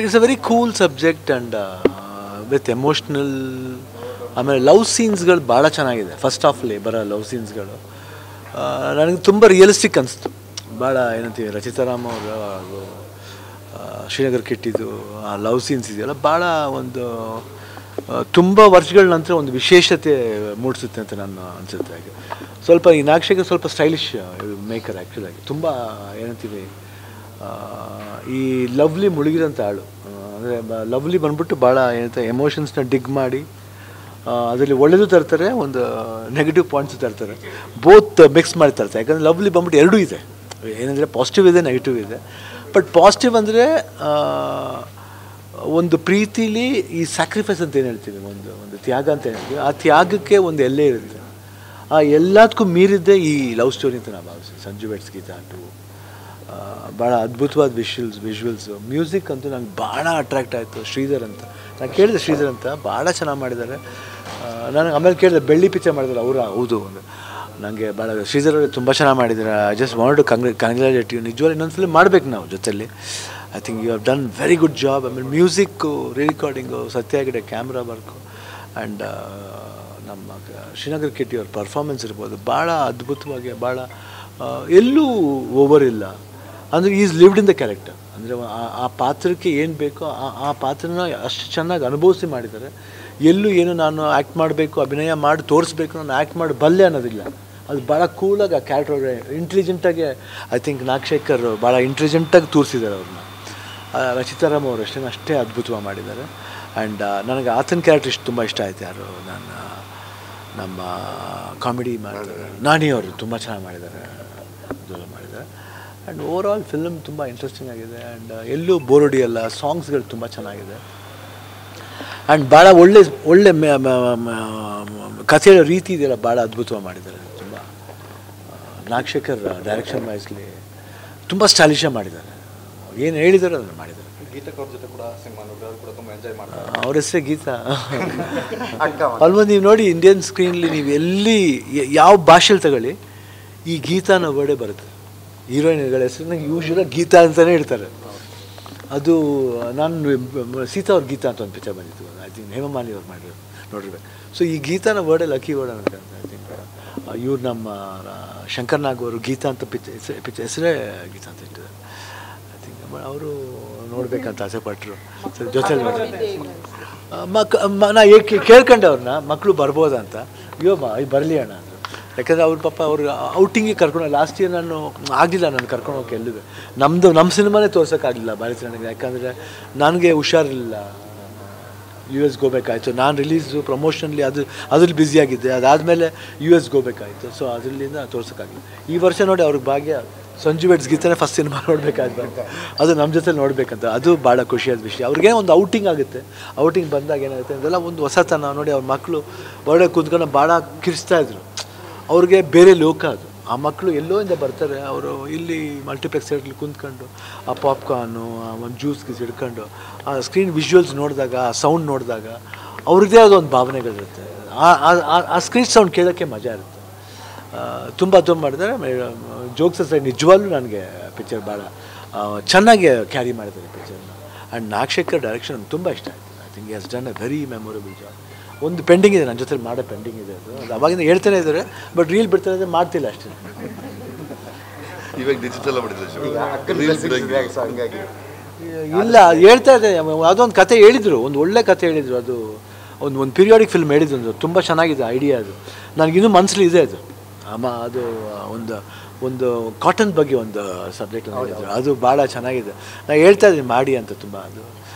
It's a very cool subject and with emotional. ಆಮೇಲೆ love ಸೀನ್ಸ್ಗಳು ಭಾಳ ಚೆನ್ನಾಗಿದೆ. ಫಸ್ಟ್ ಹಾಫಲ್ಲಿ ಬರೋ ಲವ್ ಸೀನ್ಸ್ಗಳು ನನಗೆ ತುಂಬ ರಿಯಲಿಸ್ಟಿಕ್ ಅನಿಸ್ತು. ಭಾಳ ಏನಂತೀವಿ ರಚಿತಾರಾಮ್ ಅವರು ಹಾಗೂ ಶ್ರೀನಗರ್ ಕಿಟ್ಟಿದು ಆ ಲವ್ ಸೀನ್ಸ್ ಇದೆಯಲ್ಲ ಭಾಳ ಒಂದು ತುಂಬ ವರ್ಷಗಳ ನಂತರ ಒಂದು ವಿಶೇಷತೆ ಮೂಡಿಸುತ್ತೆ ಅಂತ ನಾನು ಅನಿಸುತ್ತೆ. ಹಾಗೆ ಸ್ವಲ್ಪ ಈ ನಾಕ್ಷಿಗೆ ಸ್ವಲ್ಪ ಸ್ಟೈಲಿಶ್ ಮೇಕರ್ ಆ್ಯಕ್ಚುಲಾಗಿ. ತುಂಬ ಏನಂತೀವಿ ಈ ಲವ್ಲಿ ಮುಳುಗಿರೋಂಥ ಆಳು. ಅಂದರೆ ಲವ್ಲಿ ಬಂದ್ಬಿಟ್ಟು ಭಾಳ ಏನಂತ ಎಮೋಷನ್ಸ್ನ ಡಿಗ್ ಮಾಡಿ ಅದರಲ್ಲಿ ಒಳ್ಳೆಯದು ತರ್ತಾರೆ, ಒಂದು ನೆಗೆಟಿವ್ ಪಾಯಿಂಟ್ಸು ತರ್ತಾರೆ, ಬೋತ್ ಮಿಕ್ಸ್ ಮಾಡಿ ತರ್ತಾರೆ. ಯಾಕಂದರೆ ಲವ್ಲಿ ಬಂದ್ಬಿಟ್ಟು ಎರಡೂ ಇದೆ, ಏನಂದರೆ ಪಾಸಿಟಿವ್ ಇದೆ, ನೆಗೆಟಿವ್ ಇದೆ. ಬಟ್ ಪಾಸಿಟಿವ್ ಅಂದರೆ ಒಂದು ಪ್ರೀತಿಲಿ ಈ ಸ್ಯಾಕ್ರಿಫೈಸ್ ಅಂತ ಏನು ಹೇಳ್ತೀವಿ, ಒಂದು ತ್ಯಾಗ ಅಂತ ಏನು ಹೇಳ್ತೀವಿ, ಆ ತ್ಯಾಗಕ್ಕೆ ಒಂದು ಎಲ್ಲೇ ಇರುತ್ತೆ. ಆ ಎಲ್ಲದಕ್ಕೂ ಮೀರಿದ್ದೇ ಈ ಲವ್ ಸ್ಟೋರಿ ಅಂತ ನಾನು ಭಾವಿಸ್ತೀನಿ. ಸಂಜು ವೆಡ್ಸ್ ಗೀತಾ ಟು ಭಾಳ ಅದ್ಭುತವಾದ ವಿಜುವಲ್ಸು. ಮ್ಯೂಸಿಕ್ ಅಂತೂ ನಂಗೆ ಭಾಳ ಅಟ್ರ್ಯಾಕ್ಟ್ ಆಯಿತು. ಶ್ರೀಧರ್ ಅಂತ ನಾನು ಕೇಳಿದೆ, ಶ್ರೀಧರ್ ಅಂತ ಭಾಳ ಚೆನ್ನಾಗಿ ಮಾಡಿದ್ದಾರೆ. ನನಗೆ ಆಮೇಲೆ ಕೇಳಿದೆ ಬೆಳ್ಳಿ ಪಿಕ್ಚರ್ ಮಾಡಿದ್ದಾರೆ ಅವರ. ಹೌದು, ನನಗೆ ಭಾಳ ಶ್ರೀಧರ್ ಅವರು ತುಂಬ ಚೆನ್ನಾಗಿ ಮಾಡಿದ್ದಾರೆ. I just want to congratulate you. ನಿಜವಾಗ್ಲೂ ಇನ್ನೊಂದು ಫಿಲ್ಮ್ ಮಾಡಬೇಕು ನಾವು ಜೊತೆಯಲ್ಲಿ. I think you have done very good job. ಆಮೇಲೆ music, recording, Satya Hegde camera work and ನಮ್ಮ ಶ್ರೀನಗರ್ ಕಿಟ್ಟಿ ಅವ್ರ ಪರ್ಫಾರ್ಮೆನ್ಸ್ ಇರ್ಬೋದು, ಭಾಳ ಅದ್ಭುತವಾಗಿ, ಭಾಳ ಎಲ್ಲೂ ಓವರ್ ಇಲ್ಲ. ಅಂದರೆ is lived in the character. ಅಂದರೆ ಆ ಪಾತ್ರಕ್ಕೆ ಏನು ಬೇಕೋ ಆ ಪಾತ್ರನ ಅಷ್ಟು ಚೆನ್ನಾಗಿ ಅನುಭವಿಸಿ ಮಾಡಿದ್ದಾರೆ. ಎಲ್ಲೂ ಏನು ನಾನು ಆ್ಯಕ್ಟ್ ಮಾಡಬೇಕು, ಅಭಿನಯ ಮಾಡಿ ತೋರಿಸ್ಬೇಕು, ನಾನು ಆ್ಯಕ್ಟ್ ಮಾಡಿ ಬಲ್ಲೆ ಅನ್ನೋದಿಲ್ಲ. ಅದು ಭಾಳ ಕೂಲಾಗಿ ಆ ಕ್ಯಾರೆಕ್ಟರ್ ಇಂಟೆಲಿಜೆಂಟಾಗಿ, ಐ ಥಿಂಕ್ ನಾಗಶೇಖರ್ ಭಾಳ ಇಂಟೆಲಿಜೆಂಟಾಗಿ ತೋರಿಸಿದ್ದಾರೆ ಅವ್ರನ್ನ. ರಚಿತಾರಾಮ್ ಅವರು ಅಷ್ಟೇ ಅದ್ಭುತವಾಗಿ ಮಾಡಿದ್ದಾರೆ. ಆ್ಯಂಡ್ ನನಗೆ ಆತನ ಕ್ಯಾರೆಕ್ಟರ್ ತುಂಬ ಇಷ್ಟ ಆಯಿತು. ಯಾರು ನಮ್ಮ ಕಾಮಿಡಿ ಮಾಡಿದ್ದಾರೆ ನಾನಿ ಅವರು ತುಂಬ ಚೆನ್ನಾಗಿ ಮಾಡಿದ್ದಾರೆ. ಆ್ಯಂಡ್ ಓವರ್ ಆಲ್ ಫಿಲ್ಮ್ ತುಂಬ ಇಂಟ್ರೆಸ್ಟಿಂಗ್ ಆಗಿದೆ. ಆ್ಯಂಡ್ ಎಲ್ಲೂ ಬೋರ್ ಹೊಡಿಯಲ್ಲ. ಸಾಂಗ್ಸ್ಗಳು ತುಂಬ ಚೆನ್ನಾಗಿದೆ. ಆ್ಯಂಡ್ ಭಾಳ ಒಳ್ಳೆ ಕಥೆ ಹೇಳೋ ರೀತಿ ಇದೆಯಲ್ಲ, ಭಾಳ ಅದ್ಭುತವಾಗಿ ಮಾಡಿದ್ದಾರೆ. ತುಂಬ ನಾಗಶೇಖರ್ ಡೈರೆಕ್ಷನ್ ವೈಸ್ಲಿ ತುಂಬ ಸ್ಟೈಲಿಶಾಗಿ ಮಾಡಿದ್ದಾರೆ. ಏನು ಹೇಳಿದಾರೋ ಅದನ್ನು ಮಾಡಿದ್ದಾರೆ. ಗೀತಕ್ಕ ಅವ್ರ ಜೊತೆ ಕೂಡ ಸಿನಿಮಾ ನೋಡಿದ್ರೆ ಅವರು ಕೂಡ ತುಂಬ ಎಂಜಾಯ್ ಮಾಡ್ತಾರೆ. ಅವ್ರ ಹೆಸರೇ ಗೀತಾ. ಆಲ್ಮೋಸ್ಟ್ ನೀವು ನೋಡಿ ಇಂಡಿಯನ್ ಸ್ಕ್ರೀನ್ಲಿ ನೀವು ಎಲ್ಲಿ ಯಾವ ಭಾಷೆಯಲ್ಲಿ ತಗೊಳ್ಳಿ ಈ ಗೀತಾ ಅನ್ನೋ ವರ್ಡೇ ಬರುತ್ತೆ. ಹೀರೋಯಿನ್ಗಳ ಹೆಸರನ್ನ ಯೂಶ್ವಲಾಗಿ ಗೀತಾ ಅಂತಲೇ ಇಡ್ತಾರೆ. ಅದು ನಾನು ಸೀತಾ ಅವ್ರ ಗೀತಾ ಅಂತ ಒಂದು ಪಿಕ್ಚರ್ ಬಂದಿತ್ತು, ಐ ಥಿಂಕ್ ಹೇಮಮಾಲಿ ಅವ್ರು ಮಾಡಿರೋದು, ನೋಡಿರ್ಬೇಕು. ಸೊ ಈ ಗೀತಾನ ವರ್ಡೇ ಲಕ್ಕಿ ವರ್ಡ್ ಅಂತ ಐ ಥಿಂಕ್. ಇವ್ರು ನಮ್ಮ ಶಂಕರ್ ನಾಗ್ ಅವರು ಗೀತಾ ಅಂತ ಪಿಕ್ಚರ್ ಹೆಸರೇ ಗೀತಾ ಅಂತ ಇಟ್ಟಿದ್ದಾರೆ. ಐ ಥಿಂಕ್ ಅವರು ನೋಡ್ಬೇಕಂತ ಆಸೆ ಪಟ್ಟರು. ಜೊತೆಲಿ ನಾ ಕೇಳ್ಕೊಂಡೆ ಅವ್ರನ್ನ, ಮಕ್ಕಳು ಬರ್ಬೋದಂತ. ಅಯ್ಯೋ ಬರಲಿ ಅಣ್ಣ ಅಂದರು. ಯಾಕಂದರೆ ಅವ್ರ ಪಾಪ ಅವ್ರು ಔಟಿಂಗಿಗೆ ಕರ್ಕೊಂಡು ಲಾಸ್ಟ್ ಇಯರ್ ನಾನು ಆಗಲಿಲ್ಲ, ನಾನು ಕರ್ಕೊಂಡು ಹೋಗಿ ಎಲ್ಲಿದೆ ನಮ್ಮ ಸಿನಿಮಾನೇ ತೋರ್ಸೋಕ್ಕಾಗಲಿಲ್ಲ ಭಾರತ ನನಗೆ. ಯಾಕಂದರೆ ನನಗೆ ಹುಷಾರಿಲ್ಲ, US ಹೋಗ್ಬೇಕಾಯ್ತು. ನಾನು ರಿಲೀಸು ಪ್ರಮೋಷನ್ಲಿ ಅದ್ರಲ್ಲಿ ಬ್ಯುಸಿಯಾಗಿದ್ದೆ. ಅದಾದಮೇಲೆ US ಹೋಗ್ಬೇಕಾಯ್ತು. ಸೊ ಅದರಲ್ಲಿಂದ ತೋರ್ಸೋಕ್ಕಾಗಲಿಲ್ಲ. ಈ ವರ್ಷ ನೋಡಿ ಅವ್ರಿಗೆ ಭಾಗ್ಯ ಸಂಜು ವೆಡ್ಸ್ ಗೀತಾನೆ ಫಸ್ಟ್ ಸಿನಿಮಾ ನೋಡಬೇಕಾಯ್ತು ಅಂತ. ಅದು ನಮ್ಮ ಜೊತೆ ನೋಡಬೇಕಂತ, ಅದು ಭಾಳ ಖುಷಿಯಾದ ವಿಷಯ. ಅವ್ರಿಗೆ ಒಂದು ಔಟಿಂಗ್ ಆಗುತ್ತೆ. ಔಟಿಂಗ್ ಬಂದಾಗ ಏನಾಗುತ್ತೆ ಅದೆಲ್ಲ ಒಂದು ಹೊಸತನ ನೋಡಿ. ಅವ್ರ ಮಕ್ಕಳು ಹೊರಡೆ ಕೂತ್ಕೊಂಡು ಭಾಳ ಕಿರಿಸ್ತಾಯಿದ್ರು. ಅವ್ರಿಗೆ ಬೇರೆ ಲೋಕ ಅದು. ಆ ಮಕ್ಕಳು ಎಲ್ಲೋಯಿಂದ ಬರ್ತಾರೆ, ಅವರು ಇಲ್ಲಿ ಮಲ್ಟಿಪ್ಲೆಕ್ಸ್ ಥಿಯೇಟ್ರಲ್ಲಿ ಕುಂತ್ಕೊಂಡು ಆ ಪಾಪ್ಕಾರ್ನು, ಒಂದು ಜ್ಯೂಸ್ ಗೀಸ್ ಹಿಡ್ಕೊಂಡು ಆ ಸ್ಕ್ರೀನ್ ವಿಜುವಲ್ಸ್ ನೋಡಿದಾಗ, ಆ ಸೌಂಡ್ ನೋಡಿದಾಗ ಅವ್ರದ್ದೇ ಆದ ಒಂದು ಭಾವನೆಗಳಿರುತ್ತೆ. ಆ ಸ್ಕ್ರೀನ್ ಸೌಂಡ್ ಕೇಳೋಕ್ಕೆ ಮಜಾ ಇರುತ್ತೆ. ತುಂಬ ಮಾಡಿದ್ದಾರೆ. ಜೋಕ್ಸ್ ನಿಜವಾಗ್ಲೂ ನನಗೆ ಪಿಕ್ಚರ್ ಭಾಳ ಚೆನ್ನಾಗಿ ಕ್ಯಾರಿ ಮಾಡಿದ್ದಾರೆ ಪಿಕ್ಚರ್ನ. ಆ್ಯಂಡ್ ನಾಗಶೇಖರ್ ಡೈರೆಕ್ಷನ್ ತುಂಬ ಇಷ್ಟ ಆಯಿತು. I think has done A very memorable job. ಒಂದು ಪೆಂಡಿಂಗ್ ಇದೆ, ನನ್ನ ಜೊತೆ ಮಾಡೋ ಪೆಂಡಿಂಗ್ ಇದೆ. ಅದು ಅವಾಗಿಂದ ಹೇಳ್ತಾನೆ ಇದ್ದಾರೆ, ಬಟ್ ರೀಲ್ ಬಿಡ್ತಾ ಇದ್ದಾರೆ, ಮಾಡ್ತಿಲ್ಲ ಅಷ್ಟೇ. ಇವಾಗ ಡಿಜಿಟಲ್ ಇಲ್ಲ ಹೇಳ್ತಾ ಇದೆ. ಅದೊಂದು ಕತೆ ಹೇಳಿದರು, ಒಂದು ಒಳ್ಳೆ ಕತೆ ಹೇಳಿದರು. ಅದು ಒಂದು ಪೀರಿಯಾಡಿಕ್ ಫಿಲ್ಮ್ ಹೇಳಿದ್ರು, ಒಂದು ತುಂಬ ಚೆನ್ನಾಗಿದೆ ಐಡಿಯಾ. ಅದು ನನಗಿನ್ನೂ ಮನಸ್ಸಲ್ಲಿ ಇದೆ. ಅದು ಒಂದು ಕಾಟನ್ ಬಗ್ಗೆ ಒಂದು ಸಬ್ಜೆಕ್ಟ್ ಹೇಳಿದ್ರು, ಅದು ಭಾಳ ಚೆನ್ನಾಗಿದೆ. ನಾನು ಹೇಳ್ತಾ ಇದ್ದೀನಿ ಮಾಡಿ ಅಂತ ತುಂಬ. ಅದು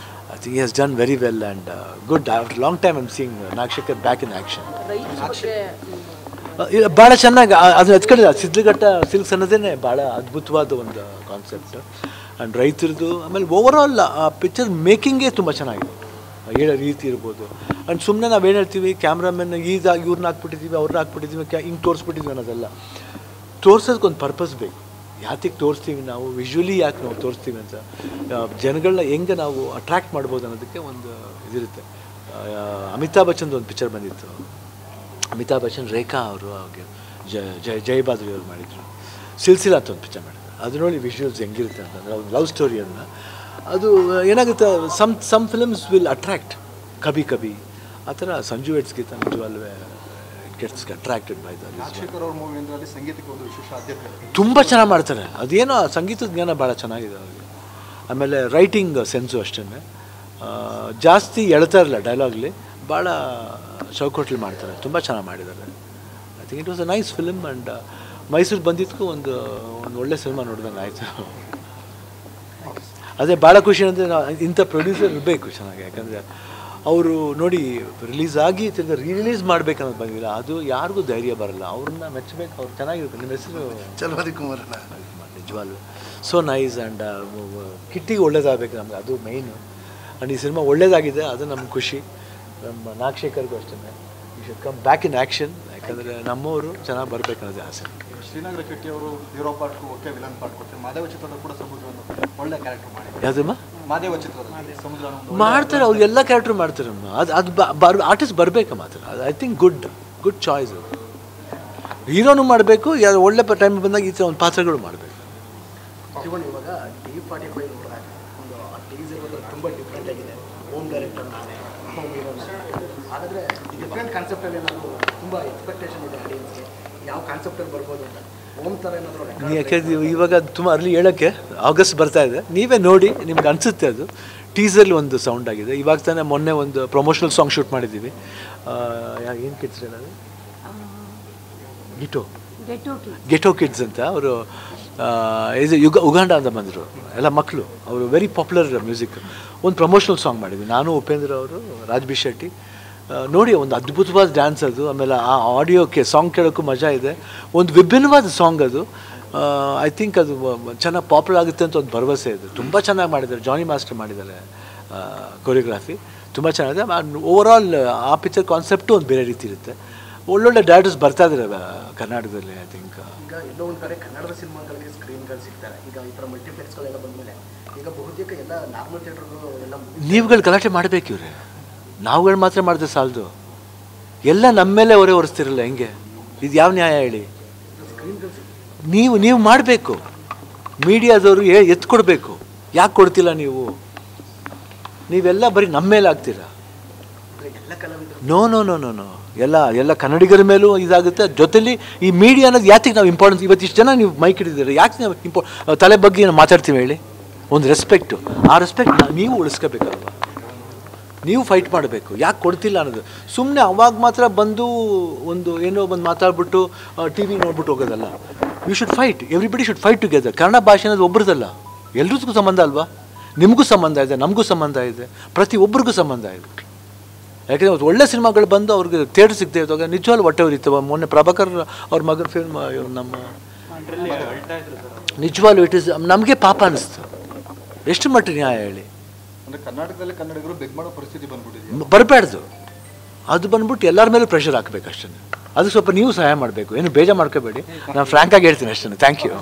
I think he has done very well and good. After long time I'm seeing Nagashekar back in action. ಭಾಳ ಚೆನ್ನಾಗಿ ಅದನ್ನ ಎತ್ಕೊಂಡಿಲ್ಲ. ಸಿದ್ಲಘಟ್ಟ ಸಿಲ್ಕ್ಸ್ ಅನ್ನೋದೇ ಭಾಳ ಅದ್ಭುತವಾದ ಒಂದು ಕಾನ್ಸೆಪ್ಟ್. ಆ್ಯಂಡ್ ರೈತರದ್ದು, ಆಮೇಲೆ ಓವರ್ ಆಲ್ ಆ ಪಿಕ್ಚರ್ ಮೇಕಿಂಗೇ ತುಂಬ ಚೆನ್ನಾಗಿದೆ. ಹೇಳೋ ರೀತಿ ಇರ್ಬೋದು. ಆ್ಯಂಡ್ ಸುಮ್ಮನೆ ನಾವೇನು ಹೇಳ್ತೀವಿ, ಕ್ಯಾಮ್ರಾಮನ್ ಇವ್ರನ್ನ ಹಾಕ್ಬಿಟ್ಟಿದ್ದೀವಿ, ಅವ್ರನ್ನ ಹಾಕ್ಬಿಟ್ಟಿದ್ದೀವಿ, ಹಿಂಗೆ ತೋರಿಸ್ಬಿಟ್ಟಿದ್ವಿ ಅನ್ನೋದಲ್ಲ. ತೋರ್ಸೋದಕ್ಕೊಂದು ಪರ್ಪಸ್ ಬೇಕು. ಯಾತಿಗೆ ತೋರಿಸ್ತೀವಿ ನಾವು, ವಿಜುವಲಿ ಯಾಕೆ ನಾವು ತೋರಿಸ್ತೀವಿ ಅಂತ, ಜನಗಳನ್ನ ಹೆಂಗೆ ನಾವು ಅಟ್ರ್ಯಾಕ್ಟ್ ಮಾಡ್ಬೋದು ಅನ್ನೋದಕ್ಕೆ ಒಂದು ಇದಿರುತ್ತೆ. ಅಮಿತಾಬ್ ಬಚ್ಚನ್ದು ಒಂದು ಪಿಕ್ಚರ್ ಬಂದಿತ್ತು. ಅಮಿತಾಬ್ ಬಚ್ಚನ್, ರೇಖಾ ಅವರು, ಜಯ ಬಾದ್ರಿ ಅವರು ಮಾಡಿದರು. ಸಿಲ್ಸಿಲಾ ಅಂತ ಒಂದು ಪಿಕ್ಚರ್ ಮಾಡಿದ್ರು. ಅದು ನೋಡಿ ವಿಜುವಲ್ಸ್ ಹೆಂಗಿರುತ್ತೆ ಅಂತಂದರೆ ಒಂದು ಲವ್ ಸ್ಟೋರಿಯನ್ನು ಅದು ಏನಾಗುತ್ತೆ, ಸಮ್ ಫಿಲ್ಮ್ಸ್ ವಿಲ್ ಅಟ್ರ್ಯಾಕ್ಟ್. ಕಭಿ ಕಭಿ ಆ ಥರ ಸಂಜು ವೆಟ್ಸ್ಗಿಂತ ನಿಜವಾಗ್ಲೂ it gets attracted by the. Nagashekar ಅವ್ರ ಮೂವಿ ಅಂದರೆ ಸಂಗೀತಕ್ಕೆ ಒಂದು ವಿಶೇಷ ಆದ್ಯತೆ ತುಂಬ ಚೆನ್ನಾಗಿ ಮಾಡ್ತಾರೆ. ಅದೇನೋ ಸಂಗೀತದ ಜ್ಞಾನ ಭಾಳ ಚೆನ್ನಾಗಿದೆ ಅವ್ರಿಗೆ. ಆಮೇಲೆ ರೈಟಿಂಗ್ ಸೆನ್ಸು ಅಷ್ಟೇ, ಜಾಸ್ತಿ ಎಳ್ತಾ ಇರಲ್ಲ ಡೈಲಾಗ್ಲಿ, ಭಾಳ ಚೌಕಟ್ಟಲ್ಲಿ ಮಾಡ್ತಾರೆ, ತುಂಬ ಚೆನ್ನಾಗಿ ಮಾಡಿದ್ದಾರೆ. I think it was a nice film. And Mysuru ಬಂದಿದ್ದಕ್ಕೂ ಒಂದು ಒಳ್ಳೆ ಸಿನಿಮಾ ನೋಡ್ದಂಗೆ ಆಯಿತು. ಅದೇ ಭಾಳ ಖುಷಿ ಅಂದರೆ ಇಂಥ ಪ್ರೊಡ್ಯೂಸರ್ ಇರಬೇಕು ಚೆನ್ನಾಗಿ. ಯಾಕಂದರೆ ಅವರು ನೋಡಿ ರಿಲೀಸ್ ಆಗಿ ತಿರ್ಗಿ ರಿಲೀಸ್ ಮಾಡ್ಬೇಕನ್ನೋದು ಬಂದಿಲ್ಲ, ಅದು ಯಾರಿಗೂ ಧೈರ್ಯ ಬರಲ್ಲ. ಅವ್ರನ್ನ ಮೆಚ್ಚಬೇಕು, ಅವ್ರು ಚೆನ್ನಾಗಿರ್ಬೇಕು. ನಿಮ್ಮ ಹೆಸರು ಚಲವಾದಿ ಕುಮಾರ್. ನಿಜವಾಗ್ಲು ಸೊ ನೈಸ್. ಆ್ಯಂಡ್ ಕಿಟ್ಟಿಗೆ ಒಳ್ಳೇದಾಗಬೇಕು ನಮ್ಗೆ, ಅದು ಮೈನು. ಆ್ಯಂಡ್ ಈ ಸಿನಿಮಾ ಒಳ್ಳೇದಾಗಿದೆ, ಅದು ನಮ್ಗೆ ಖುಷಿ. ನಮ್ಮ ನಾಗಶೇಖರ್ಗೂ ಅಷ್ಟೇ, you should come back in action. ಯಾಕಂದರೆ ನಮ್ಮವರು ಚೆನ್ನಾಗಿ ಬರಬೇಕನ್ನೋದೇ ಆಸೆ. ಶ್ರೀನಗರ ಶೆಟ್ಟಿ ಅವರು ಹೀರೋ ಪಾರ್ಟ್ಗೂ ಓಕೆ, ವಿಲನ್ ಪಾರ್ಟ್ ಕೊಡ್ತಾರೆ. ಮಾದೇವ ಚಿತ್ರದ ಕೂಡ ಸಮುದ್ರವನ್ನು ಒಳ್ಳೆ ಕ್ಯಾರೆಕ್ಟರ್ ಮಾಡಿ. ಯಾವುದಮ್ಮ ಮಾದೇವ ಚಿತ್ರದಲ್ಲಿ ಸಮುದ್ರ ಮಾಡ್ತಾರೆ, ಅವ್ರು ಎಲ್ಲ ಕ್ಯಾರೆಕ್ಟ್ರು ಮಾಡ್ತಾರೆ. ಅದು ಆರ್ಟಿಸ್ಟ್ ಬರಬೇಕು ಮಾತ್ರ. I think good choice. ಅದು ಹೀರೋನು ಮಾಡಬೇಕು, ಯಾರು ಒಳ್ಳೆ ಟೈಮ್ ಬಂದಾಗ ಈ ಥರ ಒಂದು ಪಾತ್ರಗಳು ಮಾಡಬೇಕು. ಇವಾಗ D45 ನೋಡಿದಾಗ ಒಂದು ಟೀಸರ್ ತುಂಬ ಡಿಫ್ರೆಂಟ್ ಆಗಿದೆ. ಹೋಮ್ ಡೈರೆಕ್ಟರ್ ನಾನೇ, ಹೋಮ್ ಹೀರೋನ. ಹಾಗಾದರೆ ಡಿಫ್ರೆಂಟ್ ಕಾನ್ಸೆಪ್ಟಲ್ಲಿ ಏನಾದರೂ ತುಂಬ ಎಕ್ಸ್ಪೆಕ್ಟೇಷನ್ ಇದೆ ಆಡಿಯನ್ಸ್ಗೆ, ಯಾವ ಕಾನ್ಸೆಪ್ಟಲ್ಲಿ ಬರ್ಬೋದು ಅಂತ. ಹೋಮ್ ಥರ ಏನಾದರೂ ಯಾಕೆಂದ್ರೆ ಇವಾಗ ತುಂಬ ಅರ್ಲಿ ಹೇಳೋಕ್ಕೆ ಆಗಸ್ಟ್ ಬರ್ತಾ ಇದೆ, ನೀವೇ ನೋಡಿ ನಿಮ್ಗೆ ಅನಿಸುತ್ತೆ. ಅದು ಟೀಸರ್ಲಿ ಒಂದು ಸೌಂಡ್ ಆಗಿದೆ. ಇವಾಗ ತಾನೇ ಮೊನ್ನೆ ಒಂದು ಪ್ರಮೋಷನಲ್ ಸಾಂಗ್ ಶೂಟ್ ಮಾಡಿದ್ದೀವಿ. ಏನು ಕಿಡ್ಸ್ ಹೇಳೋದು, ಗೆಟೋ ಕಿಡ್ಸ್ ಅಂತ. ಅವರು ಇದು ಉಗಾಂಡ ಅಂತ ಬಂದರು, ಎಲ್ಲ ಮಕ್ಕಳು. ಅವರು ವೆರಿ ಪಾಪ್ಯುಲರ್ ಮ್ಯೂಸಿಕ್. ಒಂದು ಪ್ರಮೋಷನಲ್ ಸಾಂಗ್ ಮಾಡಿದ್ವಿ ನಾನು, ಉಪೇಂದ್ರ ಅವರು, ರಾಜ್ ಬಿ ಶೆಟ್ಟಿ. ನೋಡಿ, ಒಂದು ಅದ್ಭುತವಾದ ಡ್ಯಾನ್ಸ್ ಅದು. ಆಮೇಲೆ ಆ ಆಡಿಯೋಕ್ಕೆ ಸಾಂಗ್ ಕೇಳೋಕ್ಕೂ ಮಜಾ ಇದೆ. ಒಂದು ವಿಭಿನ್ನವಾದ ಸಾಂಗ್ ಅದು. ಐ ಥಿಂಕ್ ಅದು ಚೆನ್ನಾಗಿ ಪಾಪ್ಯುಲರ್ ಆಗುತ್ತೆ ಅಂತ ಒಂದು ಭರವಸೆ ಇದೆ. ತುಂಬ ಚೆನ್ನಾಗಿ ಮಾಡಿದ್ದಾರೆ, ಜಾನಿ ಮಾಸ್ಟರ್ ಮಾಡಿದ್ದಾರೆ ಕೊರಿಯೋಗ್ರಾಫಿ, ತುಂಬ ಚೆನ್ನಾಗಿದೆ. ಓವರಾಲ್ ಆ ಪಿಕ್ಚರ್ ಕಾನ್ಸೆಪ್ಟು ಒಂದು ಬೇರೆ ರೀತಿ ಇರುತ್ತೆ. ಒಳ್ಳೊಳ್ಳೆ ಡೈರೆಕ್ಟರ್ಸ್ ಬರ್ತಾ ಇದ್ದಾರೆ ಕರ್ನಾಟಕದಲ್ಲಿ. ಐ ಥಿಂಕ್ ಈಗ ಎಲ್ಲೋ ಒಂದು ಕಡೆ ಕನ್ನಡದ ಸಿನಿಮಾಗಳಿಗೆ ಸ್ಕ್ರೀನ್ಗಳು ಸಿಗ್ತಾರೆ. ಈಗ ಈ ಥರ ಮಲ್ಟಿಪ್ಲೆಕ್ಸ್ಗಳೆಲ್ಲ ಬಂದಮೇಲೆ ಈಗ ಬಹುತೇಕ ಎಲ್ಲ ನಾರ್ಮಲ್ ಥಿಯೇಟರ್ಗಳು ಎಲ್ಲ ನೀವುಗಳು ಗಲಾಟೆ ಮಾಡಬೇಕು. ಇವ್ರೆ ನಾವುಗಳು ಮಾತ್ರ ಮಾಡಿದ್ರೆ ಸಾಲದು, ಎಲ್ಲ ನಮ್ಮ ಮೇಲೆ ಹೊರೆ ಹೊರಿಸ್ತಿರಲ್ಲ. ಹೆಂಗೆ ಇದು ಯಾವ ನ್ಯಾಯ ಹೇಳಿ? ನೀವು ಮಾಡಬೇಕು, ಮೀಡಿಯಾದವರು ಎತ್ಕೊಡ್ಬೇಕು. ಯಾಕೆ ಕೊಡ್ತಿಲ್ಲ ನೀವು? ನೀವೆಲ್ಲ ಬರೀ ನಮ್ಮ ಮೇಲೆ ಆಗ್ತೀರಾ. No no no no no ಎಲ್ಲ ಕನ್ನಡಿಗರ ಮೇಲೂ ಇದಾಗುತ್ತೆ. ಜೊತೆಲಿ ಈ ಮೀಡಿಯಾ ಅನ್ನೋದು ಯಾತಿಗೆ ನಾವು ಇಂಪಾರ್ಟೆನ್ಸ್, ಇವತ್ತಿಷ್ಟು ಜನ ನೀವು ಮೈಕ್ ಹಿಡಿದಿದ್ದಾರೆ, ಯಾಕೆ ನಾವು ತಲೆ ಬಗ್ಗೆ ಮಾತಾಡ್ತೀವಿ ಹೇಳಿ? ಒಂದು ರೆಸ್ಪೆಕ್ಟು, ಆ ರೆಸ್ಪೆಕ್ಟ್ ನೀವು ಉಳಿಸ್ಕೋಬೇಕಲ್ವ? ನೀವು ಫೈಟ್ ಮಾಡಬೇಕು. ಯಾಕೆ ಕೊಡ್ತಿಲ್ಲ ಅನ್ನೋದು. ಸುಮ್ಮನೆ ಅವಾಗ ಮಾತ್ರ ಬಂದು ಒಂದು ಏನೋ ಬಂದು ಮಾತಾಡ್ಬಿಟ್ಟು ಟಿ ವಿ ನೋಡ್ಬಿಟ್ಟು ಹೋಗೋದಲ್ಲ. You should fight, everybody should fight together. Kannada ಭಾಷೆ ಅನ್ನೋದು ಒಬ್ರದಲ್ಲ, ಎಲ್ರಿಗೂ ಸಂಬಂಧ ಅಲ್ವಾ? ನಿಮಗೂ ಸಂಬಂಧ ಇದೆ, ನಮಗೂ ಸಂಬಂಧ ಇದೆ, ಪ್ರತಿಯೊಬ್ಬರಿಗೂ ಸಂಬಂಧ ಇದೆ. ಯಾಕೆಂದರೆ ಅವತ್ತು ಒಳ್ಳೆ ಸಿನಿಮಾಗಳು ಬಂದು ಅವ್ರಿಗೆ ಥಿಯೇಟರ್ ಸಿಗದೆ ಇದ್ದಾಗ ನಿಜವಾಗ್ಲೂ ಹೊಟ್ಟೆ ಉರಿತವ. ಮೊನ್ನೆ ಪ್ರಭಾಕರ್ ಅವ್ರ ಮಗನ ಫಿಲ್ಮ್ ನಮ್ಮ ನಿಜವಾಗ್ಲೂ ಇಟ್ ಇಸ್ ನಮಗೆ ಪಾಪ ಅನ್ನಿಸ್ತು. ಎಷ್ಟು ಮಟ್ಟಿಗೆ ನ್ಯಾಯ ಹೇಳಿ? ಅಂದರೆ ಕರ್ನಾಟಕದಲ್ಲಿ ಕನ್ನಡಿಗರು ಬೆಗ್ ಮಾಡೋ ಪರಿಸ್ಥಿತಿ ಬಂದ್ಬಿಟ್ಟಿದೆ. ಬರಬಾರ್ದು. ಅದು ಬಂದ್ಬಿಟ್ಟು ಎಲ್ಲರ ಮೇಲೂ ಪ್ರೆಷರ್ ಹಾಕಬೇಕು ಅಷ್ಟೇ. ಅದು ಸ್ವಲ್ಪ ನೀವು ಸಹಾಯ ಮಾಡಬೇಕು. ಏನು ಬೇಜಾರು ಮಾಡ್ಕೋಬೇಡಿ, ನಾನು ಫ್ರ್ಯಾಂಕಾಗಿ ಹೇಳ್ತೀನಿ ಅಷ್ಟೇ. Thank you.